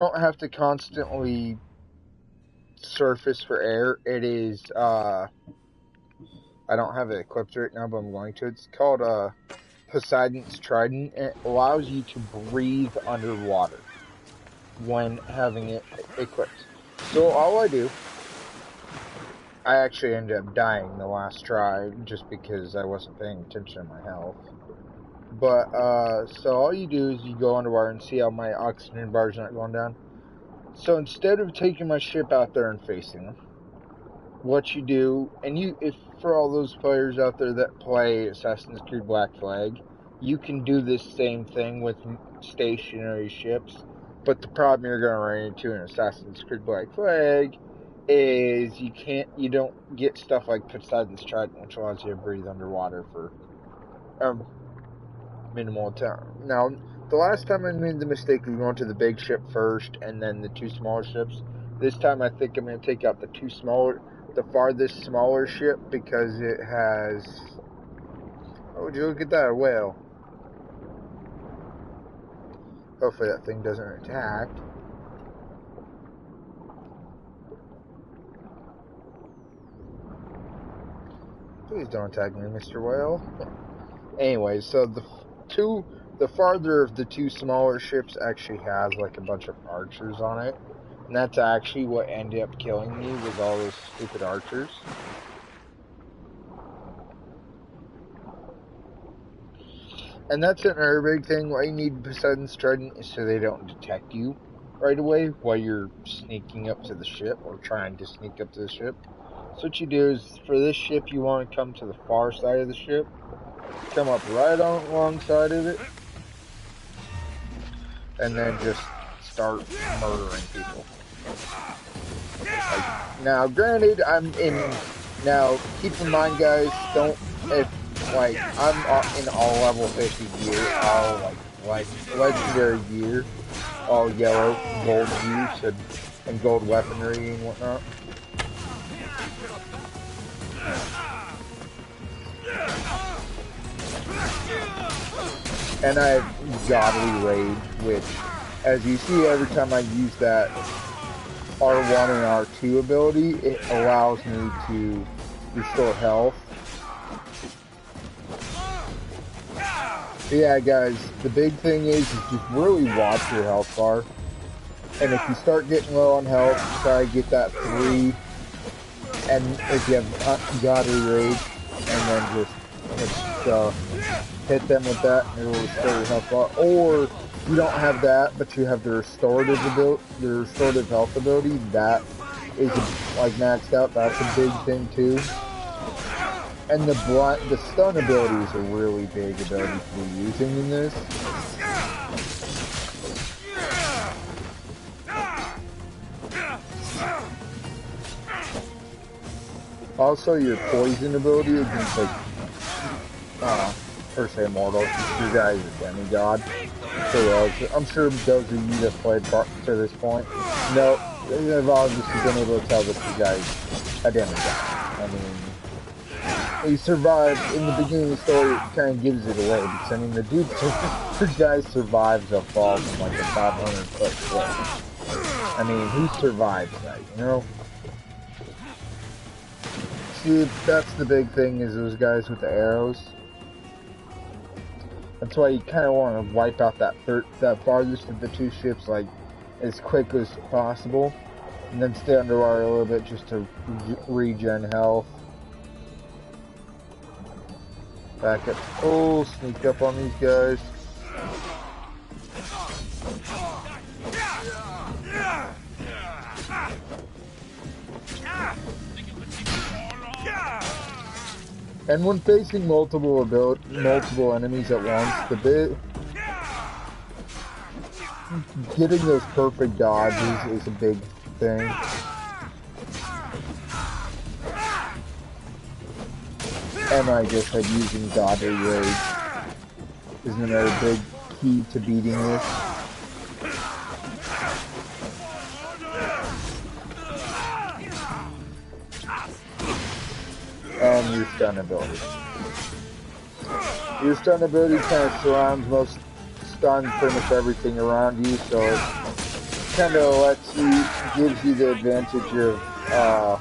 don't have to constantly surface for air. It is, I don't have it equipped right now, but I'm going to. It's called, Poseidon's Trident. It allows you to breathe underwater when having it equipped. So all I do, I actually ended up dying the last try just because I wasn't paying attention to my health. But, so all you do is you go underwater and see how my oxygen bar's not going down. So instead of taking my ship out there and facing them, what you do, and if for all those players out there that play Assassin's Creed Black Flag, you can do this same thing with stationary ships, but the problem you're going to run into in Assassin's Creed Black Flag is you don't get stuff like Poseidon's Trident, which allows you to breathe underwater for minimal time. Now, the last time I made the mistake of going to the big ship first and then the two smaller ships. This time I think I'm going to take out the farthest smaller ship because it has... Oh, would you look at that, a whale. Hopefully that thing doesn't attack. Please don't attack me, Mr. Whale. Anyway, so the farther of the two smaller ships actually has like a bunch of archers on it. And that's actually what ended up killing me, was all those stupid archers. And that's another big thing. Why you need Poseidon's Trident is so they don't detect you right away while you're sneaking up to the ship or trying to sneak up to the ship. So what you do is, for this ship, you want to come to the far side of the ship, come up right on alongside of it, and then just start murdering people. Now, granted, now, keep in mind, guys, I'm in all level 50 gear, all, like legendary gear, all yellow, gold use, and gold weaponry and whatnot. And I have Godly Rage, which, as you see every time I use that R1 and R2 ability, it allows me to restore health. But yeah, guys, the big thing is just really watch your health bar. And if you start getting low on health, try to get that 3. And if you have Godly Rage, and then just hit them with that, and it will restore your health bar. Or you don't have that, but you have the restorative health ability. That is like maxed out. That's a big thing too. And the stun ability is a really big ability to be using in this. Also, your poison ability against like per se immortal. You guys are demigod. I'm sure those of you that played to this point, no, they've obviously been able to tell that you guys are demigod. I mean, he survived in the beginning of the story. It kind of gives it away because I mean, the guy survives a fall from like a 500-foot cliff. I mean, who survives that? You know. See, that's the big thing, is those guys with the arrows. That's why you kind of want to wipe out that farthest of the two ships like as quick as possible, and then stay underwater a little bit just to regen health. Back up. Oh, sneak up on these guys. And when facing multiple enemies at once, getting those perfect dodges is a big thing. And like I said, using Godly Rage is another big key to beating this. And your stun ability. Your stun ability kind of surrounds stun pretty much everything around you, so kind of gives you the advantage of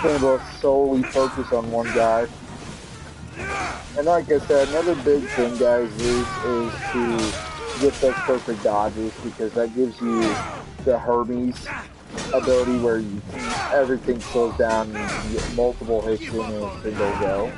being able to solely focus on one guy. And like I said, another big thing, guys, is to get those perfect dodges, because that gives you the Hermes ability where everything slows down and you can get multiple hits in a single go.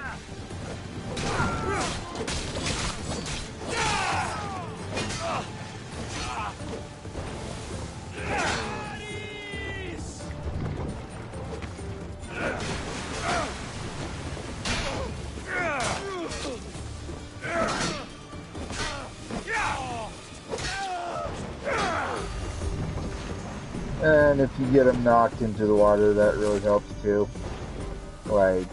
And if you get them knocked into the water, that really helps too. Like,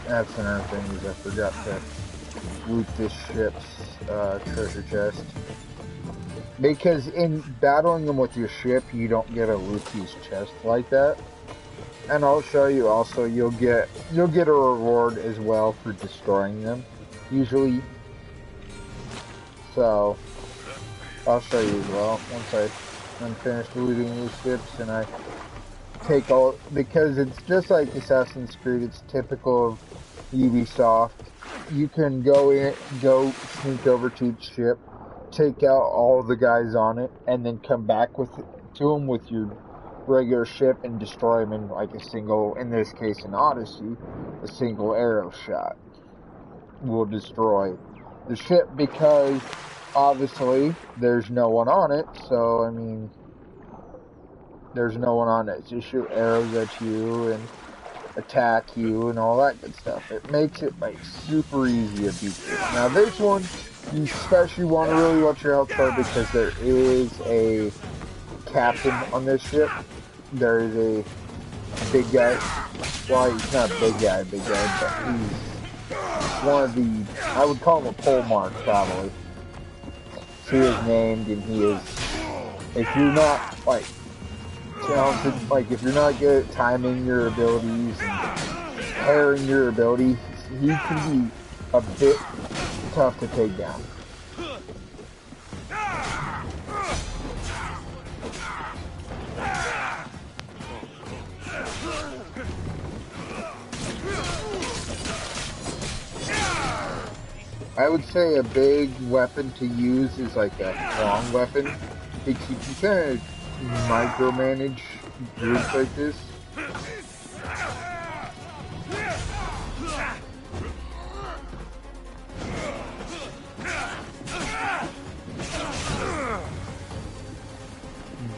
that's another thing, is I forgot to loot this ship's treasure chest. Because in battling them with your ship, you don't get to loot these chests like that. And I'll show you also, you'll get a reward as well for destroying them, usually. So I'll show you as well once I'm finished looting these ships, and I take all, because it's just like Assassin's Creed, it's typical of Ubisoft. You can go sneak over to each ship, take out all the guys on it, and then come back to them with your regular ship and destroy them in like a single, in this case in Odyssey, a single arrow shot will destroy the ship, because obviously there's no one on it. So I mean, there's no one on it to shoot arrows at you and attack you and all that good stuff. It makes it like super easy to beat this. Now this one, you especially want to really watch your health bar, because there is a captain on this ship. There is a big guy. Well, he's not a big guy, but he's one of the, I would call him a pole mark probably. He is named, and he is, if you're not like talented, like if you're not good at timing your abilities and pairing your abilities, he can be a bit tough to take down. I would say a big weapon to use is like a long weapon, because you can kind of micromanage groups like this.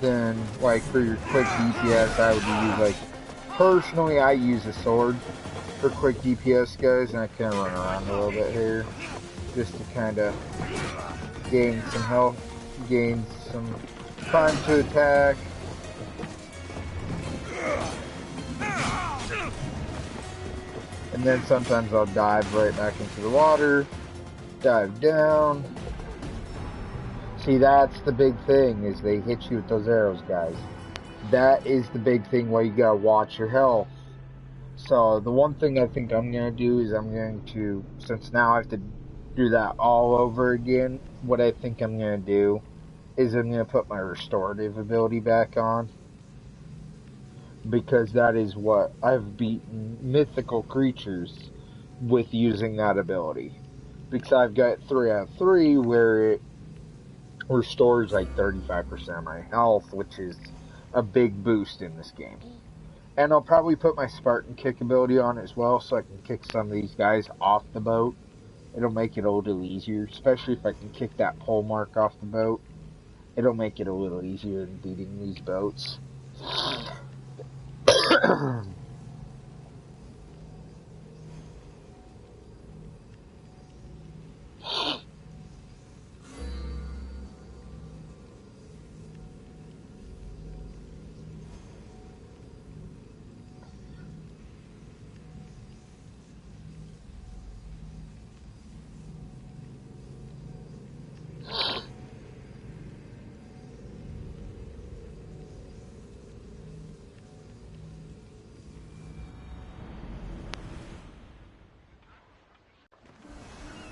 Then, like for your quick DPS, I would use like, personally I use a sword for quick DPS, guys, and I kind of run around a little bit here, just to kind of gain some health, gain some time to attack. And then sometimes I'll dive right back into the water, dive down. See, that's the big thing, is they hit you with those arrows, guys. That is the big thing where you gotta watch your health. So the one thing I think I'm gonna do is I'm going to, since now I have to do that all over again, what I think I'm gonna do is I'm gonna put my restorative ability back on, because that is what I've beaten mythical creatures with, using that ability. Because I've got 3 out of 3 where it restores like 35% of my health, which is a big boost in this game. And I'll probably put my Spartan kick ability on as well, so I can kick some of these guys off the boat. It'll make it a little easier, especially if I can kick that pole mark off the boat. It'll make it a little easier in beating these boats.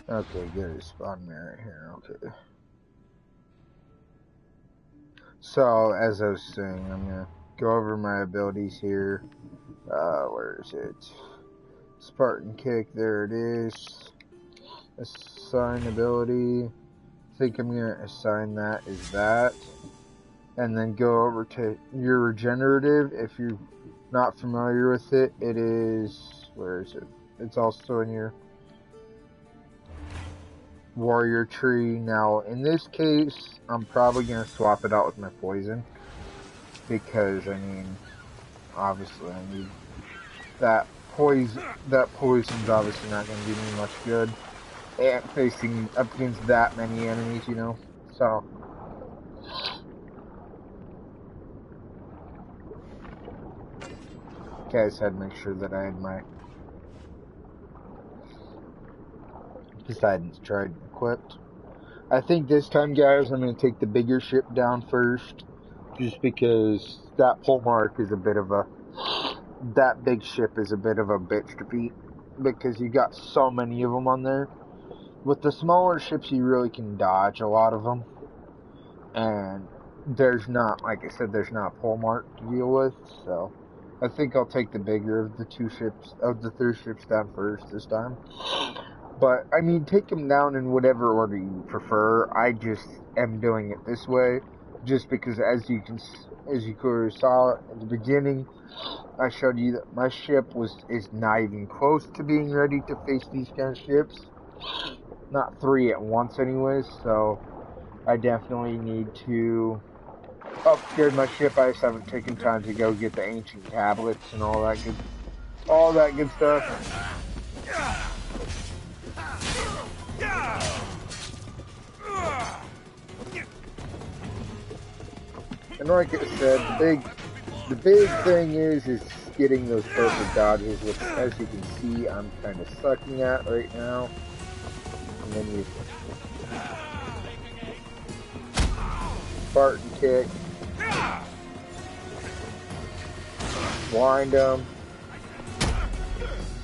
Okay, good. Spawn me right here. Okay. So, as I was saying, I'm gonna go over my abilities here. Where is it? Spartan Kick, there it is. Assign ability. I think I'm gonna assign that as that. And then go over to your regenerative. If you're not familiar with it, it is, where is it? It's also in your warrior tree. Now, in this case, I'm probably going to swap it out with my poison. Because, I mean, obviously I need that poison. That poison's obviously not going to do me much good. And facing up against that many enemies, you know. So, okay, I just had to make sure that I had my Poseidon's Trident equipped. I think this time, guys, I'm going to take the bigger ship down first. Just because that pole mark is a bit of a... That big ship is a bit of a bitch to beat. Because you got so many of them on there. With the smaller ships, you really can dodge a lot of them. And there's not, like I said, there's not a pole mark to deal with. So, I think I'll take the bigger of the three ships down first this time. But, I mean, take them down in whatever order you prefer. I just am doing it this way. Just because, as you clearly saw at the beginning, I showed you that my ship is not even close to being ready to face these kind of ships. Not three at once anyways, so I definitely need to upgrade my ship. I just haven't taken time to go get the ancient tablets and all that good stuff. And like I said, the big thing is getting those perfect dodges, which, as you can see, I'm kind of sucking at right now. And then you Spartan Kick, blind him,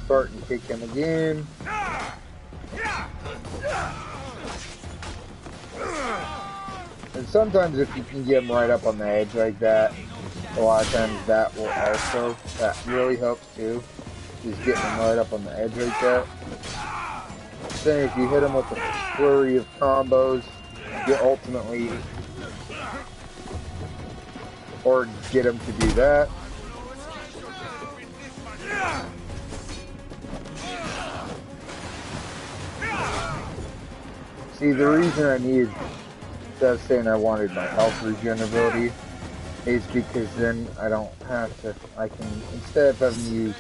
Spartan Kick him again. And sometimes if you can get him right up on the edge like that, a lot of times that really helps too, is getting him right up on the edge like that. Then if you hit him with a flurry of combos, you ultimately, or get him to do that. See, the reason I saying I wanted my health regen ability is because then I don't have to, I can, instead of having to use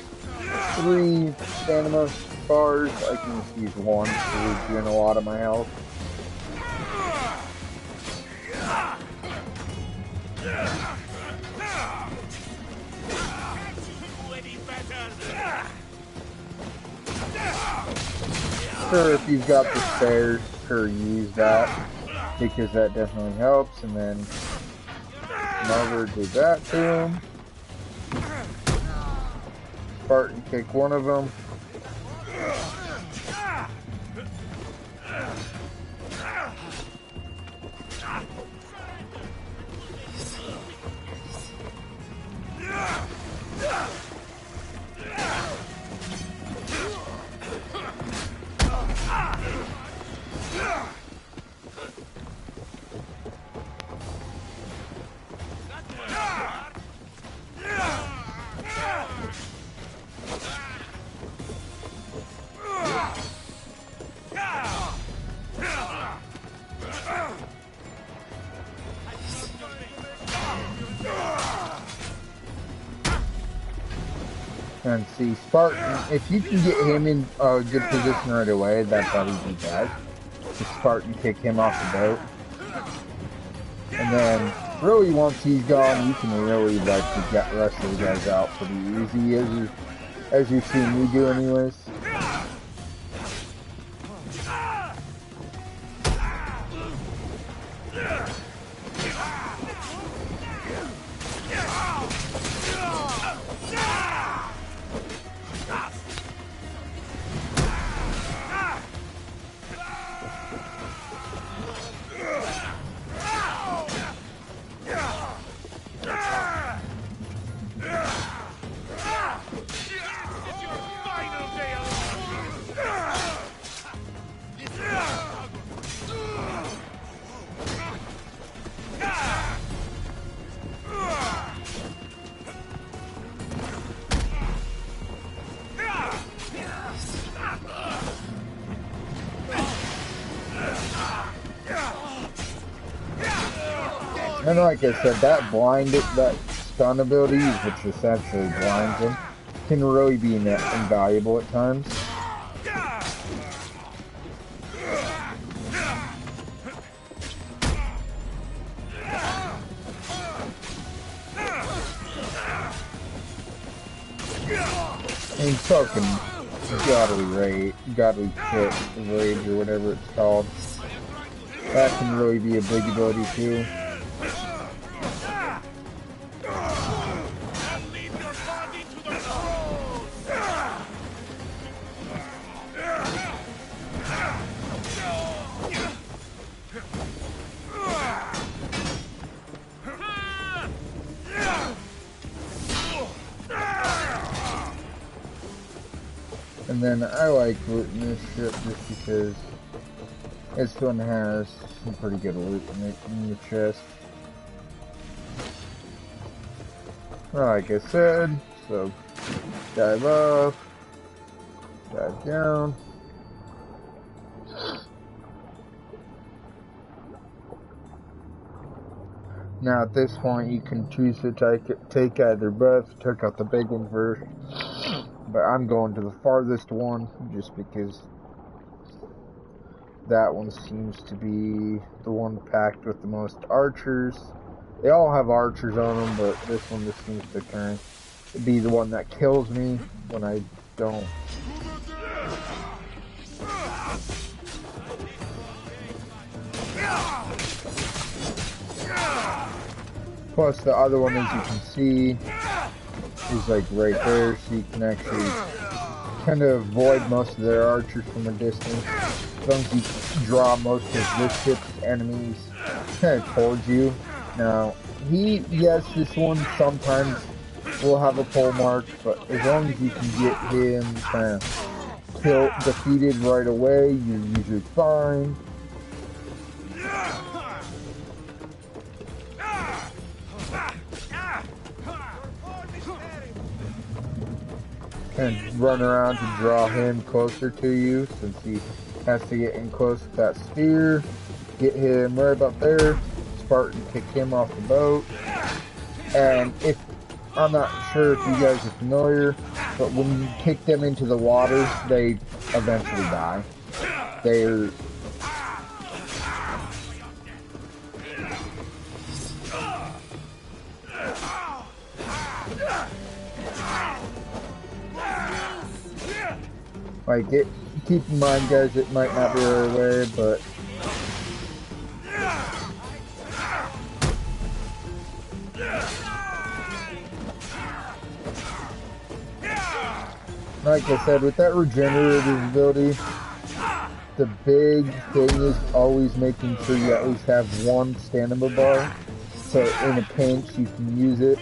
3 stamina bars, I can just use 1 to regen a lot of my health. Sure, if you've got the spares, sure, use that, because that definitely helps. And then come over, do that to him. Spartan Kick one of them. And see, Spartan, if you can get him in a good position right away, that's all he does. Just Spartan Kick him off the boat. And then, really, once he's gone, you can really let the rest of the guys out pretty easy, as you've seen me do anyways. And like I said, that stun ability, which essentially blinds him, can really be invaluable at times. And fucking godly pit rage or whatever it's called. That can really be a big ability too. And then I like looting this ship just because this one has some pretty good loot in the chest. Like I said, so dive up, dive down. Now at this point you can choose to take either both. Check out the big one first. But I'm going to the farthest one just because that one seems to be the one packed with the most archers. They all have archers on them, but this one just seems to kind of be the one that kills me when I don't. Plus the other one, as you can see, is like right there, so you can actually kind of avoid most of their archers from a distance. As long as you draw most of this ship's enemies kind of towards you. Now, yes, this one sometimes will have a pole mark, but as long as you can get him kind of defeated right away, you're usually fine. And run around to draw him closer to you, since he has to get in close to that sphere. Get him right about there. Spartan kick him off the boat. And if I'm not sure if you guys are familiar, but when you kick them into the water, they eventually die. They're like it. Keep in mind, guys, it might not be right away, but like I said, with that regenerative ability, the big thing is always making sure you at least have one stamina bar, so in a pinch you can use it.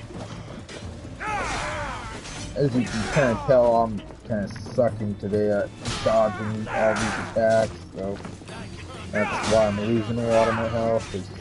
As you can kind of tell, I'm kind of sucking today at dodging all these attacks, so that's why I'm losing a lot of my health.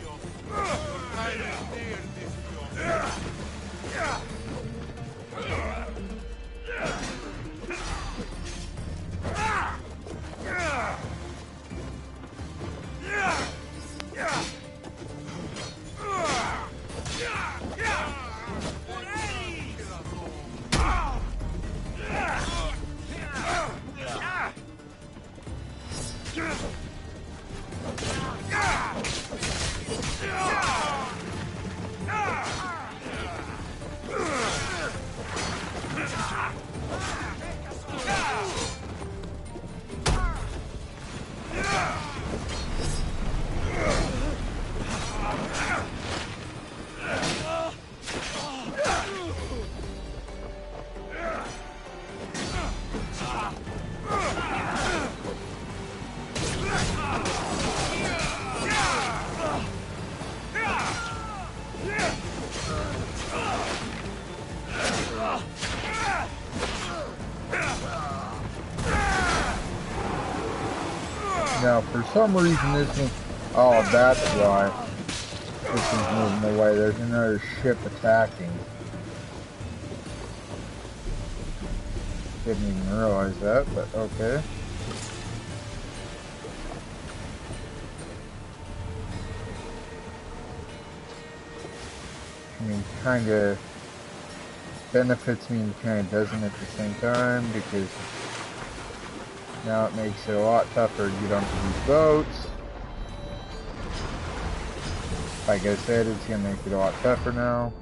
Now, for some reason, this one... Oh, that's why. This one's moving away. There's another ship attacking. Didn't even realize that, but okay. I mean, kind of benefits me and kind of doesn't at the same time, because now it makes it a lot tougher to get onto these boats. Like I said, it's going to make it a lot tougher now.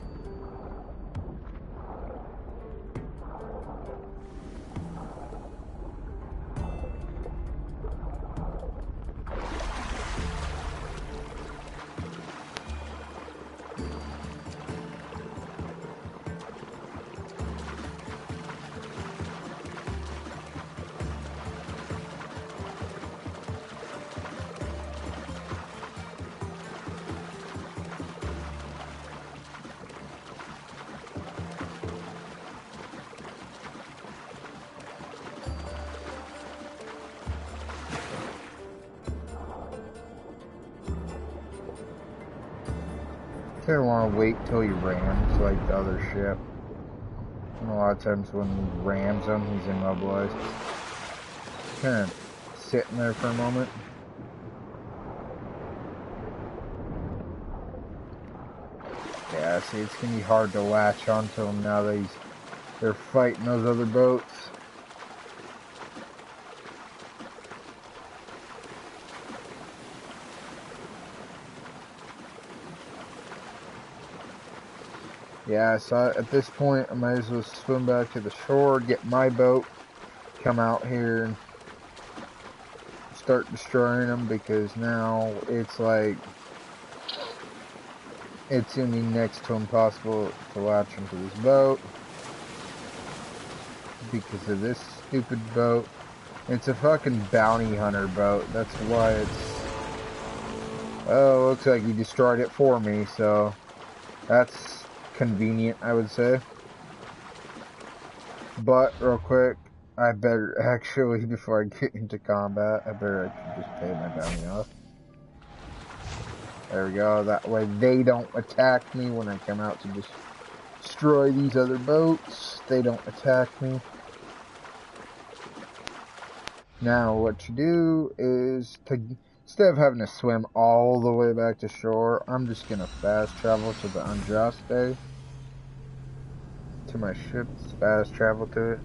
You kind of want to wait till he rams like the other ship. And a lot of times when he rams him, he's immobilized. Kind of sitting there for a moment. Yeah, see, it's going to be hard to latch onto him now that they're fighting those other boats. Yeah, so at this point, I might as well swim back to the shore, get my boat, come out here, and start destroying them, because now it's like, it's going to be next to impossible to latch into this boat, because of this stupid boat. It's a fucking bounty hunter boat, that's why it's, oh, looks like he destroyed it for me, so that's convenient, I would say. But real quick, I better actually, before I get into combat, I better actually just pay my bounty off. There we go. That way they don't attack me when I come out to just destroy these other boats. They don't attack me. Now what you do is, instead of having to swim all the way back to shore, I'm just gonna fast travel to the Andraste. To my ship, fast travel to it.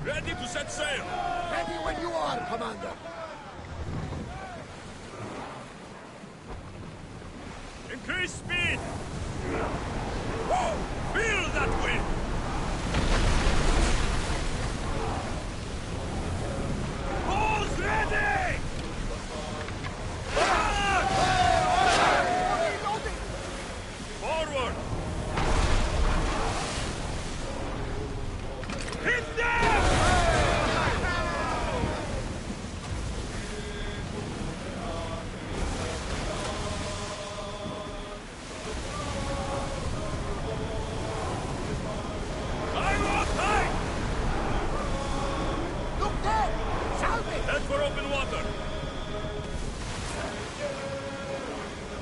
Ready to set sail! Ready when you are, Commander! Increase speed! Whoa! Feel that wind! Balls ready! Forward! Hit them! Head for open water!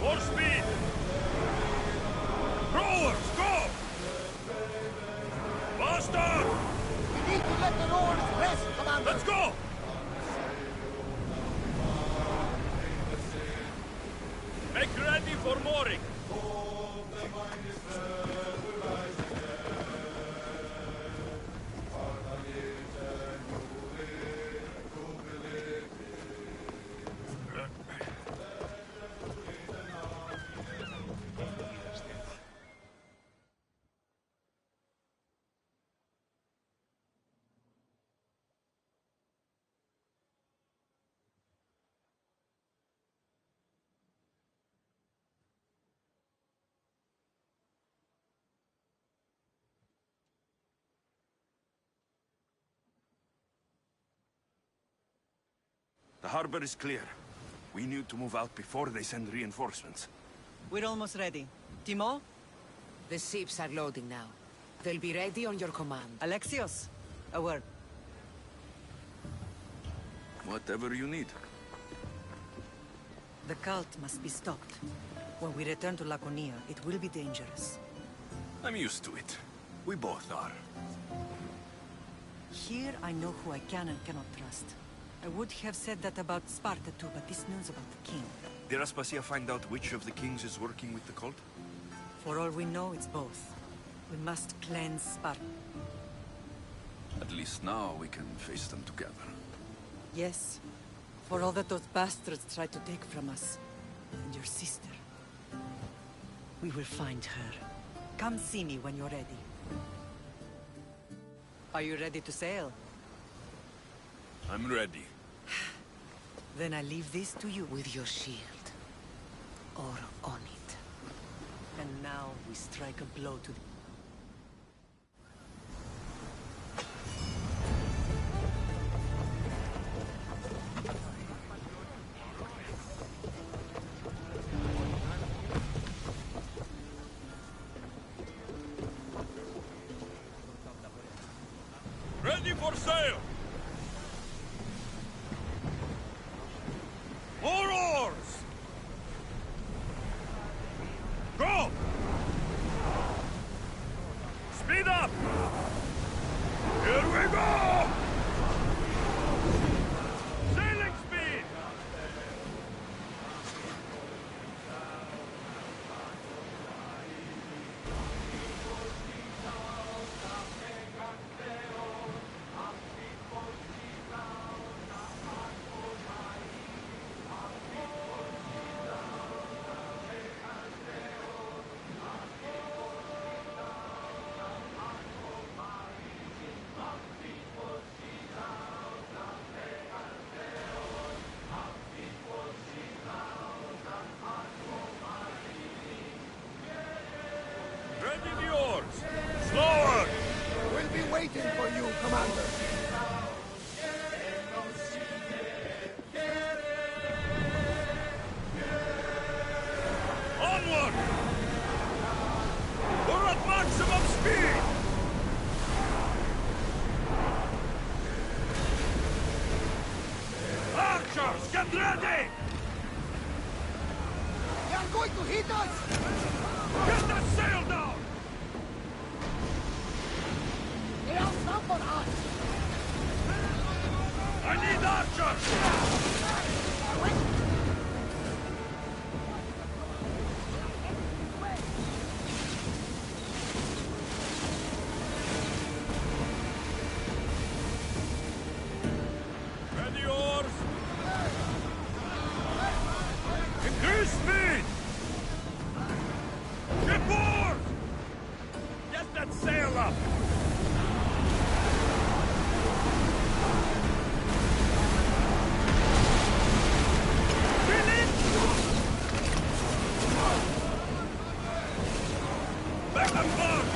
More speed! Rowers, go! Faster! We need to let the rowers rest, Commander! Let's go! Make ready for mooring! The harbor is clear. We need to move out before they send reinforcements. We're almost ready. Timo? The ships are loading now. They'll be ready on your command. Alexios? A word. Whatever you need. The cult must be stopped. When we return to Laconia, it will be dangerous. I'm used to it. We both are. Here I know who I can and cannot trust. I would have said that about Sparta too, but this news about the king. Did Aspasia find out which of the kings is working with the cult? For all we know, it's both. We must cleanse Sparta. At least now we can face them together. Yes. For all that those bastards tried to take from us. And your sister. We will find her. Come see me when you're ready. Are you ready to sail? I'm ready. Then I leave this to you. With your shield. Or on it. And now we strike a blow to the... Ready for sail! More oars! Go! Speed up! Here we go! Sailing speed! Ready the oars! Slower! We'll be waiting for you, Commander. Onward! We're at maximum speed! Archers, get ready! They are going to hit us! Get that sail down! They are upon us! I need archers! Ready oars! Increase speed! Get board! Get that sail up! Fill it! Back and forth!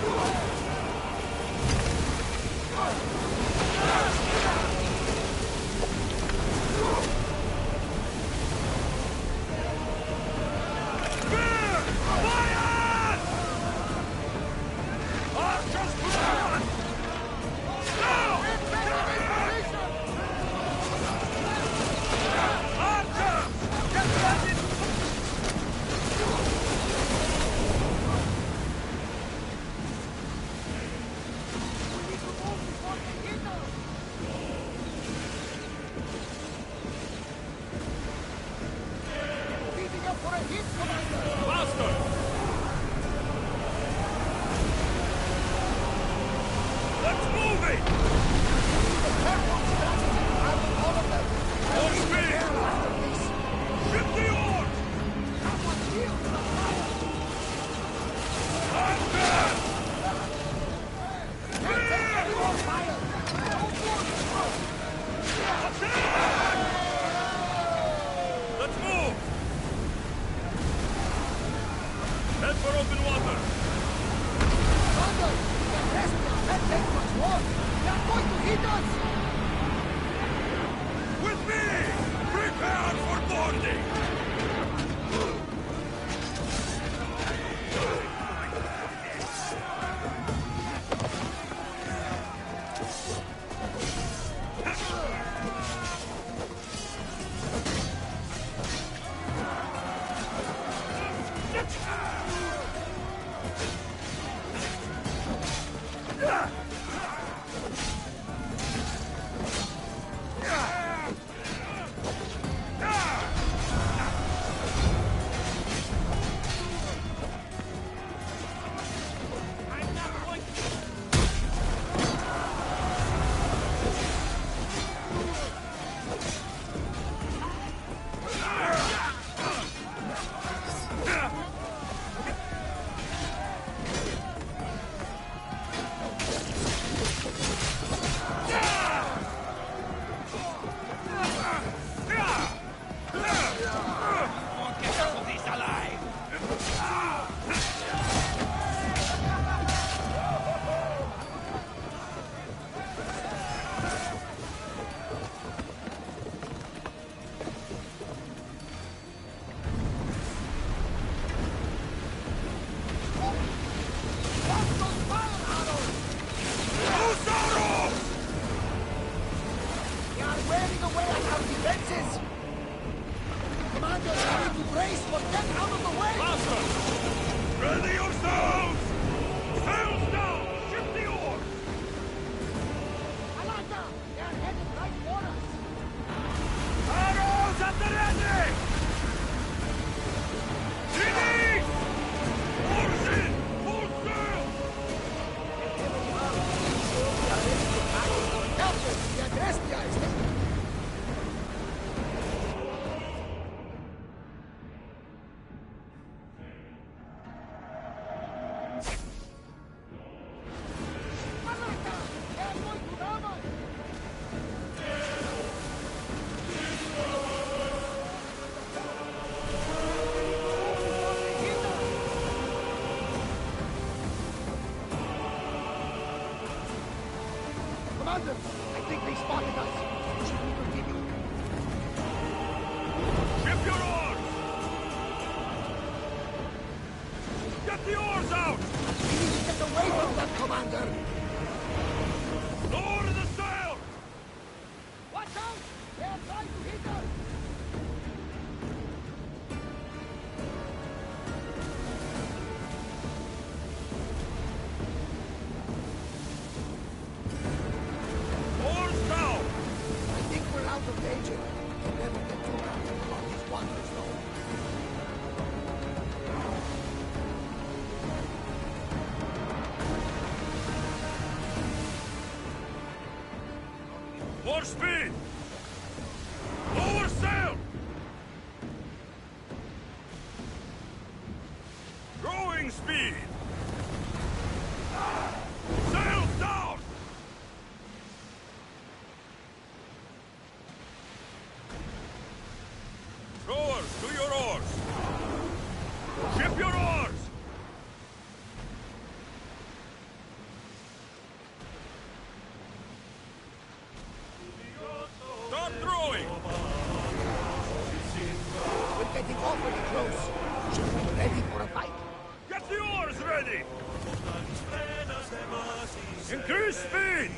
Spear! Fire! Archers forward! Now! Archers! Get ready! Beating up for a hit, Commander! Faster! Let's move it! All of them! More speed! Shift the oars! Someone shield the fire! Archers! You on fire! Attack! Let's move! Head for open water! Commander! The Thespians can't take much more! They are going to hit us! With me! Free Prepare for boarding! Ready yourselves! Sails down! Ship the oars! Arrows at the ready! Ready! Oars in! Full sail! Commander, I think they spotted us. Should we continue? Ship your oars! Get the oars out! We need to get away from them, Commander! Lower the sail! Watch out! They are trying to hit us! Oars down! I think we're out of danger. We'll never get through all these wonders, though. More speed! Lower sail! Growing speed! Sails down! Rowers, to your oars! Ship your oars! Start throwing! We're getting awfully close. Should we be ready for a fight? Get the oars ready! Increase speed!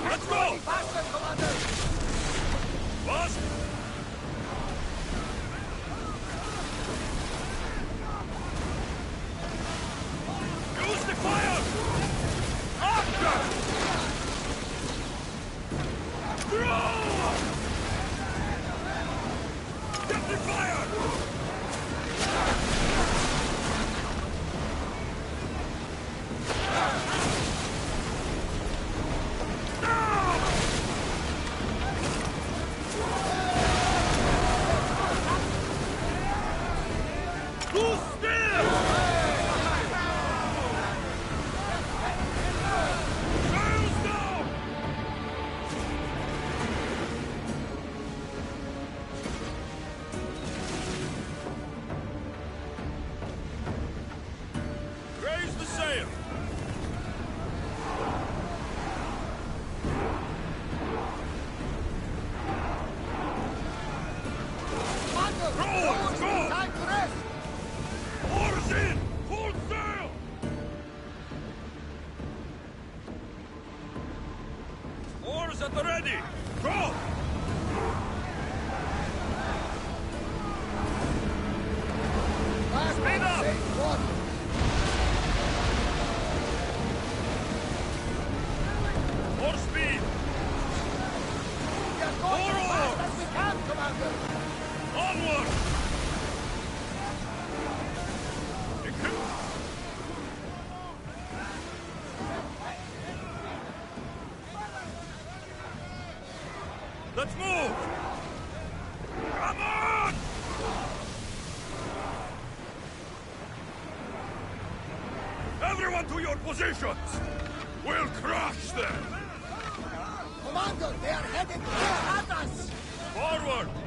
Let's go! Faster, Commander! Fast! Use the fire! After! Throw! Get the fire! Rowers, go! Time to rest! Oars in! Full sail! Oars at the ready! Go! Speed up! Safe water! More speed! We are going as Forward! fast as we can, Commander! Onward! Let's move! Come on! Everyone to your positions! We'll crush them! Commander, they are heading right at us! Forward!